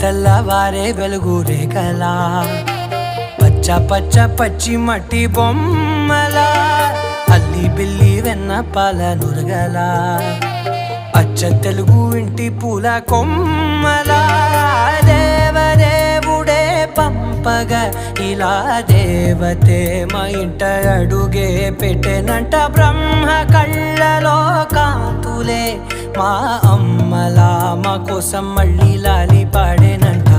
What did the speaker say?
తెల్లవారే వెలుగురే కలా పచ్చ పచ్చ పచ్చి మట్టి బొమ్మల అల్లి బిల్లి వెన్న పాల నురగల అచ్చ తెలుగు ఇంటి పూల కొమ్మల దేవదేవుడే పంపగా ఇలా దేవతే మా ఇంట అడుగే పెట్టెనంట బ్రహ్మ కళ్ళలో కాంతులే మా అమ్మలా మా కోసం మళ్ళీ లాలి పాడేనంట.